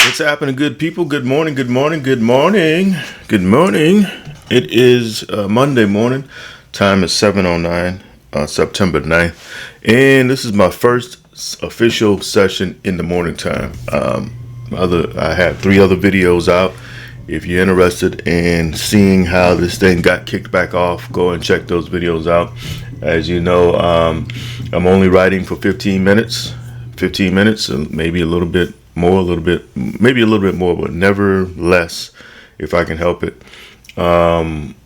What's happening, good people? Good morning, good morning, good morning, good morning. It is Monday morning. Time is 7:09, September 9th. And this is my first official session in the morning time. I have 3 other videos out. If you're interested in seeing how this thing got kicked back off, go and check those videos out. As you know, I'm only writing for 15 minutes, maybe a little bit more, maybe a little bit more, but never less if I can help it. Even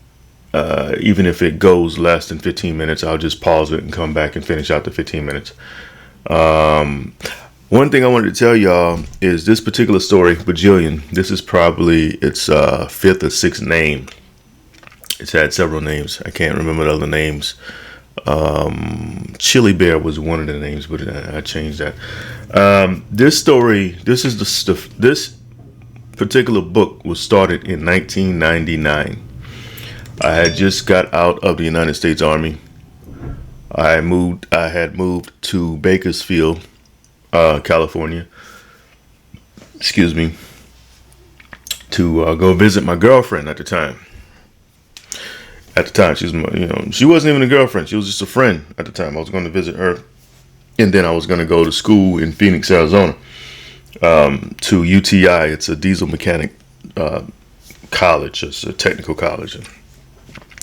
if it goes less than 15 minutes, I'll just pause it and come back and finish out the 15 minutes. One thing I wanted to tell y'all is this particular story, Bajillion. This is probably its 5th or 6th name. It's had several names. I can't remember the other names. Chili Bear was one of the names, but I changed that. This particular book was started in 1999. I had just got out of the United States Army. I had moved to Bakersfield, California. Excuse me. To go visit my girlfriend at the time. She was she wasn't even a girlfriend. She was just a friend at the time. I was going to visit her, and then I was going to go to school in Phoenix, Arizona, to UTI. It's a diesel mechanic college. It's a technical college.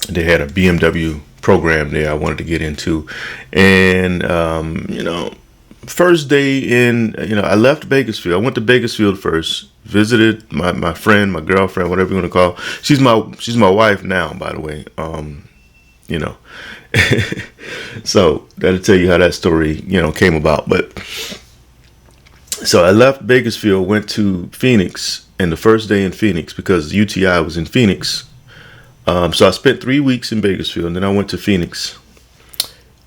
They had a BMW program there I wanted to get into, and first day in, I left Bakersfield. I went to Bakersfield first, visited my friend, my girlfriend, whatever you want to call her. She's my wife now, by the way. So that'll tell you how that story, came about. But so I left Bakersfield, went to Phoenix, and the first day in Phoenix, because UTI was in Phoenix. So I spent 3 weeks in Bakersfield, and then I went to Phoenix.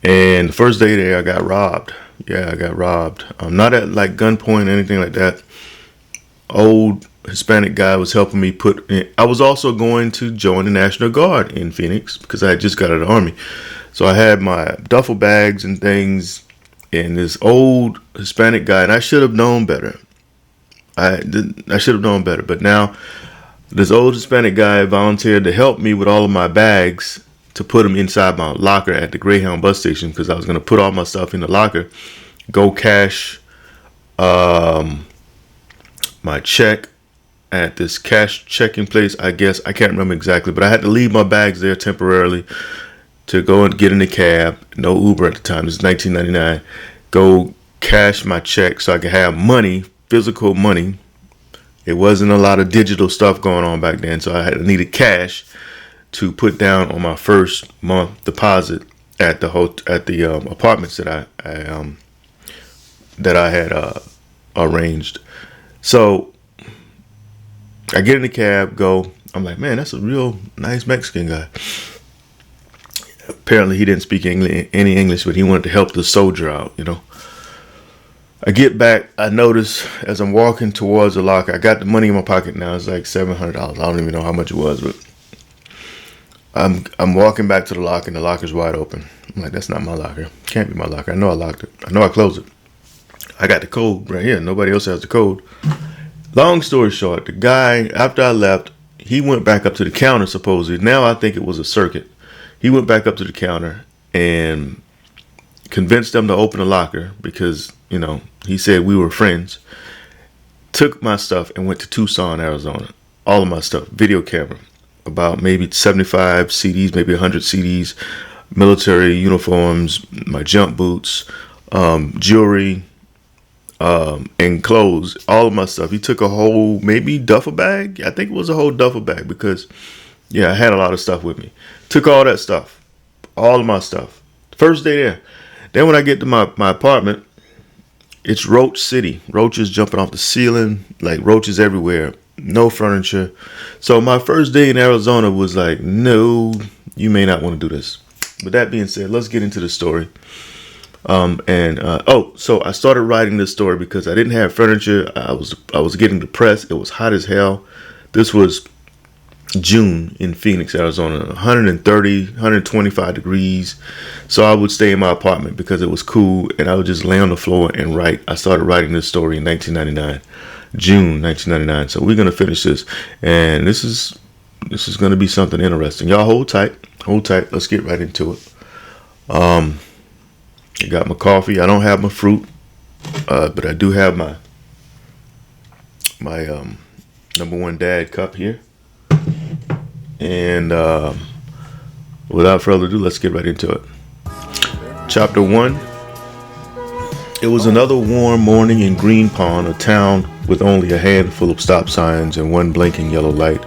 And the first day there, I got robbed. Yeah, I got robbed. Not at like gunpoint or anything like that. Old Hispanic guy was helping me I was also going to join the National Guard in Phoenix because I had just got out of the Army. So I had my duffel bags and things, and this old Hispanic guy, and I should have known better. I should have known better. But now this old Hispanic guy volunteered to help me with all of my bags, to put them inside my locker at the Greyhound bus station, because I was going to put all my stuff in the locker, go cash my check at this cash checking place, I guess. I can't remember exactly, but I had to leave my bags there temporarily to go and get in the cab. No Uber at the time. This is 1999. Go cash my check so I could have money, physical money. It wasn't a lot of digital stuff going on back then, so I needed cash to put down on my first month deposit at the apartments that I had arranged. So I get in the cab, go. I'm like, man, that's a real nice Mexican guy. Apparently, he didn't speak any English, but he wanted to help the soldier out, I get back. I notice as I'm walking towards the locker, I got the money in my pocket now. It's like $700. I don't even know how much it was, but I'm walking back to the locker, and the locker's wide open. I'm like, that's not my locker. Can't be my locker. I know I locked it. I know I closed it. I got the code right here. Nobody else has the code. Long story short, the guy, after I left, he went back up to the counter, supposedly. Now I think it was a circuit. He went back up to the counter and convinced them to open the locker because, he said we were friends. Took my stuff and went to Tucson, Arizona. All of my stuff. Video camera. About maybe 75 CDs, maybe 100 CDs. Military uniforms. My jump boots. Jewelry. And clothes, all of my stuff. He took a whole, maybe duffel bag. I think it was a whole duffel bag because, I had a lot of stuff with me. Took all that stuff, all of my stuff. First day there. Then when I get to my apartment, it's Roach City. Roaches jumping off the ceiling, like roaches everywhere. No furniture. So my first day in Arizona was like, no, you may not want to do this. With that being said, let's get into the story. So I started writing this story because I didn't have furniture. I was getting depressed. It was hot as hell. This was June in Phoenix, Arizona, 130, 125 degrees. So I would stay in my apartment because it was cool, and I would just lay on the floor and write. I started writing this story in 1999. June 1999. So we're gonna finish this, and this is gonna be something interesting. Y'all hold tight, hold tight. Let's get right into it. I got my coffee. I don't have my fruit, but I do have my number one dad cup here. And without further ado, let's get right into it. Chapter 1. It was another warm morning in Green Pond, a town with only a handful of stop signs and one blinking yellow light.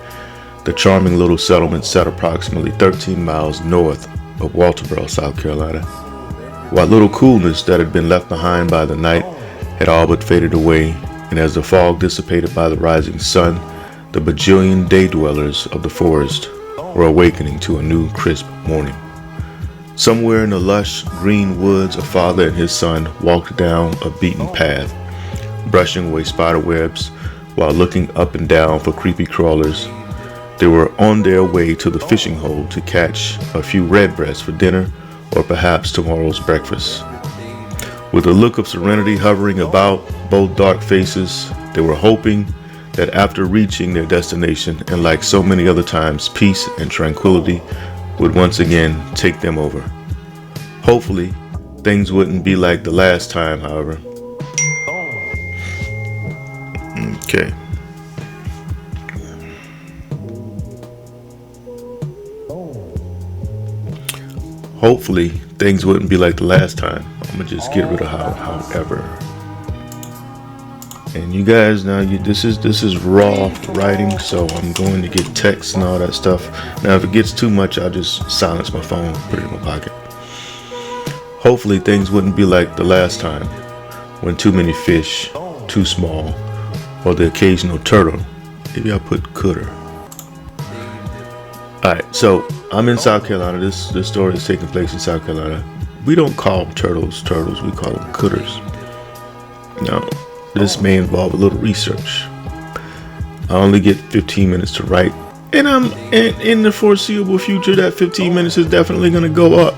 The charming little settlement sat approximately 13 miles north of Walterboro, South Carolina. What little coolness that had been left behind by the night had all but faded away, and as the fog dissipated by the rising sun, the bajillion day dwellers of the forest were awakening to a new crisp morning. Somewhere in the lush green woods, a father and his son walked down a beaten path, brushing away spider webs while looking up and down for creepy crawlers. They were on their way to the fishing hole to catch a few redbreasts for dinner or perhaps tomorrow's breakfast. With a look of serenity hovering about both dark faces, they were hoping that after reaching their destination, and like so many other times, peace and tranquility would once again take them over. Hopefully, things wouldn't be like the last time, however. Okay. Hopefully, things wouldn't be like the last time. I'm gonna just get rid of however. And you guys, now this is raw writing, so I'm going to get text and all that stuff. Now, if it gets too much, I'll just silence my phone, put it in my pocket. Hopefully, things wouldn't be like the last time, when too many fish, too small, or the occasional turtle. Maybe I'll put cooter. Alright, so I'm in South Carolina. This story is taking place in South Carolina. We don't call them turtles, we call them cooters. Now, this may involve a little research. I only get 15 minutes to write, and in the foreseeable future, that 15 minutes is definitely going to go up,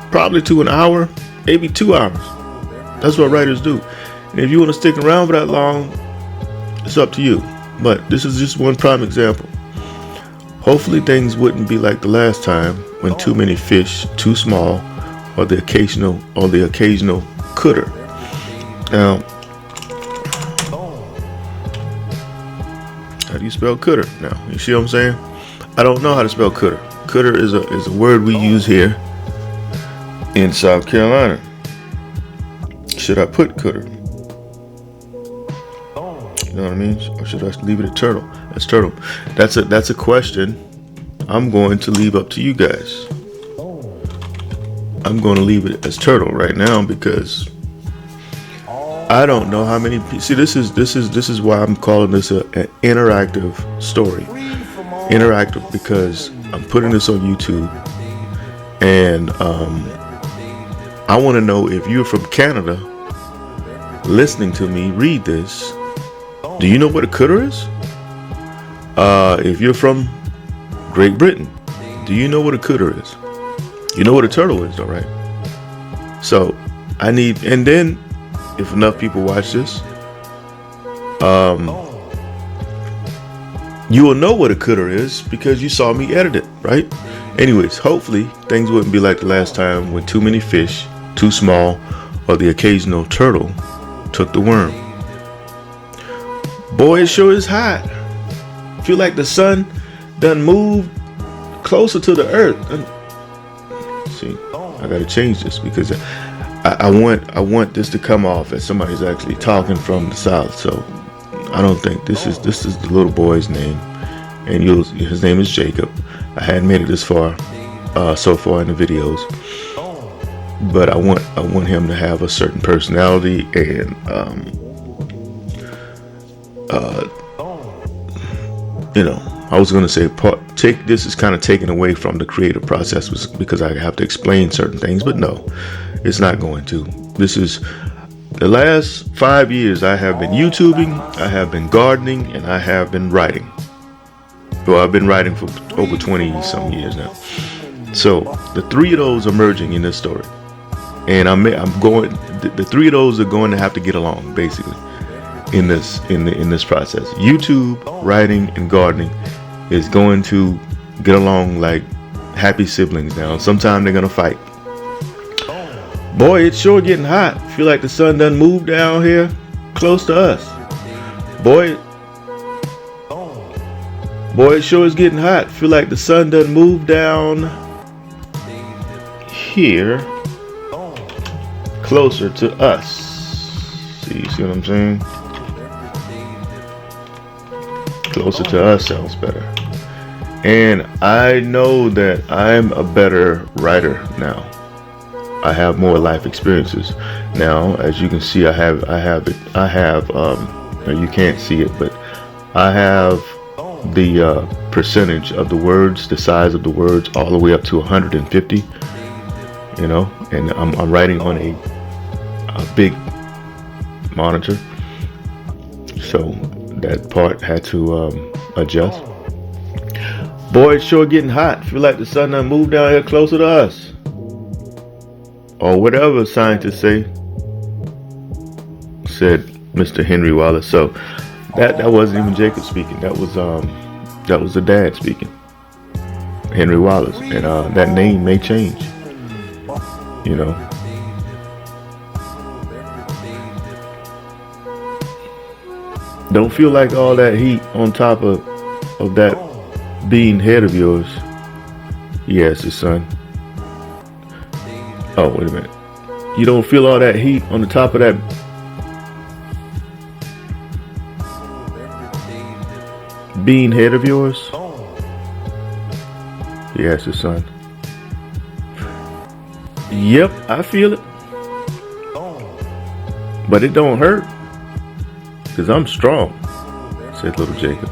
probably to an hour, maybe 2 hours. That's what writers do. And if you want to stick around for that long, it's up to you. But this is just one prime example. Hopefully things wouldn't be like the last time when too many fish, too small, or the occasional cooter. Now, how do you spell cooter? Now, you see what I'm saying? I don't know how to spell cooter. Cooter is a word we use here in South Carolina. Should I put cooter? You know what I mean? Or should I leave it at turtle? That's turtle. That's a question I'm going to leave up to you guys. I'm going to leave it as turtle right now because I don't know how many people. See, this is why I'm calling this an interactive story. Interactive because I'm putting this on YouTube, and I want to know if you're from Canada listening to me read this. Do you know what a cooter is? If you're from Great Britain, do you know what a cooter is? You know what a turtle is, all right? So I need, and then if enough people watch this, you will know what a cooter is because you saw me edit it, right? Anyways, hopefully things wouldn't be like the last time when too many fish, too small, or the occasional turtle took the worm. Boy, it sure is hot. Feel like the sun done moved closer to the earth. See, I gotta change this because I want this to come off as somebody's actually talking from the south. So I don't think this is the little boy's name, and his name is Jacob. I hadn't made it this far so far in the videos, but I want him to have a certain personality, and I was gonna say this is kind of taken away from the creative process because I have to explain certain things, but no, it's not going to. This is the last 5 years I have been YouTubing, I have been gardening, and I have been writing. Well, I've been writing for over 20 some years now. So the three of those are merging in this story, and I'm going. The three of those are going to have to get along, basically. in this process. YouTube, writing, and gardening is going to get along like happy siblings now. Sometime they're gonna fight. Boy, it's sure getting hot. Feel like the sun done moved down here close to us. Boy, it sure is getting hot. Feel like the sun done moved down here closer to us. See what I'm saying? Closer to us sounds better. And I know that I'm a better writer now. I have more life experiences now. As you can see, I have you can't see it, but I have the percentage of the words, the size of the words, all the way up to 150. You know, and I'm writing on a big monitor, so that part had to adjust. Boy, it's sure getting hot. Feel like the sun done moved down here closer to us, or whatever scientists say, said Mr. Henry Wallace. So that wasn't even Jacob speaking. That was the dad speaking, Henry Wallace, and that name may change. You know. Don't feel like all that heat on top of that bean head of yours. Yes, the sun. Oh, wait a minute. You don't feel all that heat on the top of that bean head of yours? Yes, the sun. Yep, I feel it. But it don't hurt. Because I'm strong, said little Jacob.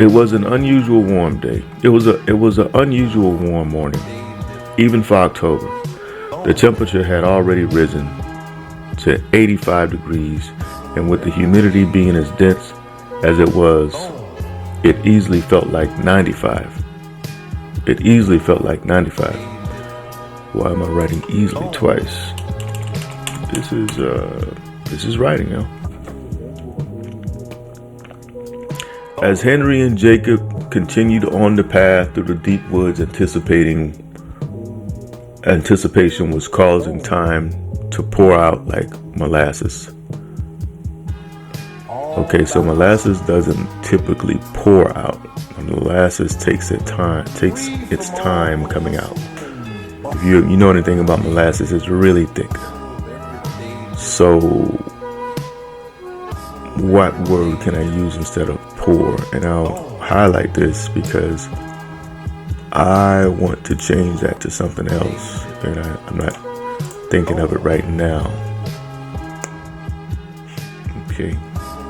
It was an unusual warm day. It was an unusual warm morning, even for October. The temperature had already risen to 85 degrees, and with the humidity being as dense as it was, it easily felt like 95. It easily felt like 95. Why am I writing easily twice? This is writing now. As Henry and Jacob continued on the path through the deep woods, anticipation was causing time to pour out like molasses. Okay, so molasses doesn't typically pour out. Molasses takes its time coming out. If you know anything about molasses, it's really thick. So, what word can I use instead of pour? And I'll highlight this because I want to change that to something else, and I'm not thinking of it right now. Okay,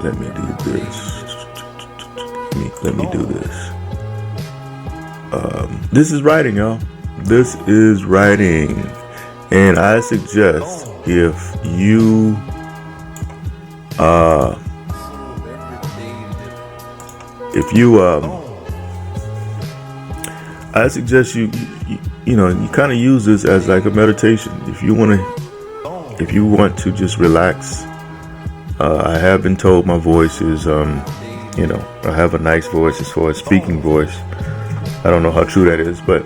let me do this. Let me do this. This is writing, y'all. This is writing, and I suggest if you I suggest you kind of use this as like a meditation. If you want to just relax. I have been told my voice is I have a nice voice as far as speaking voice. I don't know how true that is, but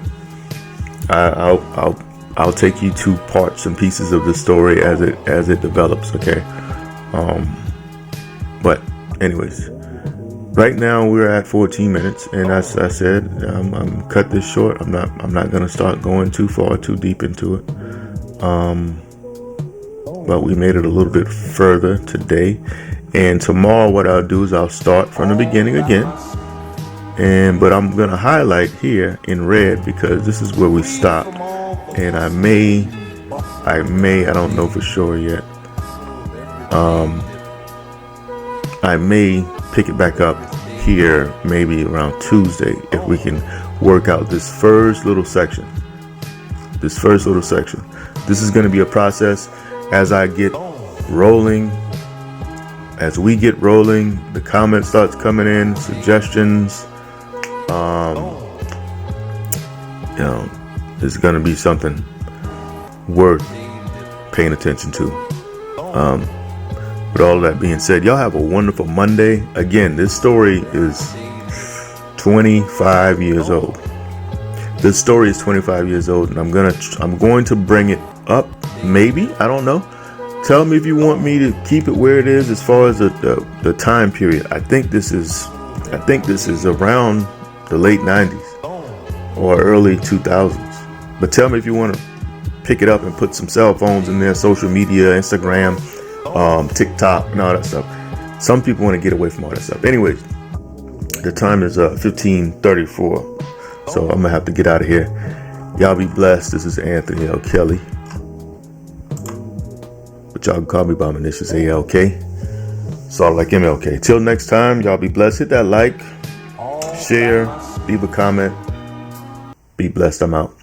I'll take you to parts and pieces of the story as it develops, okay? But anyways, right now we're at 14 minutes, and as I said, I'm cut this short. I'm not gonna start going too deep into it. But we made it a little bit further today, and tomorrow what I'll do is I'll start from the beginning again. But I'm gonna highlight here in red because this is where we stopped. And I don't know for sure yet. I may pick it back up here maybe around Tuesday if we can work out this first little section. This is going to be a process as I get rolling. As we get rolling, the comments starts coming in, suggestions. It's going to be something worth paying attention to. With all that being said, y'all have a wonderful Monday. Again, this story is 25 years old. This story is 25 years old, and I'm going to bring it up. Maybe, I don't know. Tell me if you want me to keep it where it is as far as the time period. I think this is around the late 90s or early 2000s. But tell me if you want to pick it up and put some cell phones in there, social media, Instagram, TikTok, and all that stuff. Some people want to get away from all that stuff. Anyways, the time is 15:34, so I'm gonna have to get out of here. Y'all be blessed. This is Anthony L. Kelly, but y'all can call me by my initials, ALK. So like MLK. Till next time, y'all be blessed. Hit that like, share, leave a comment. Be blessed. I'm out.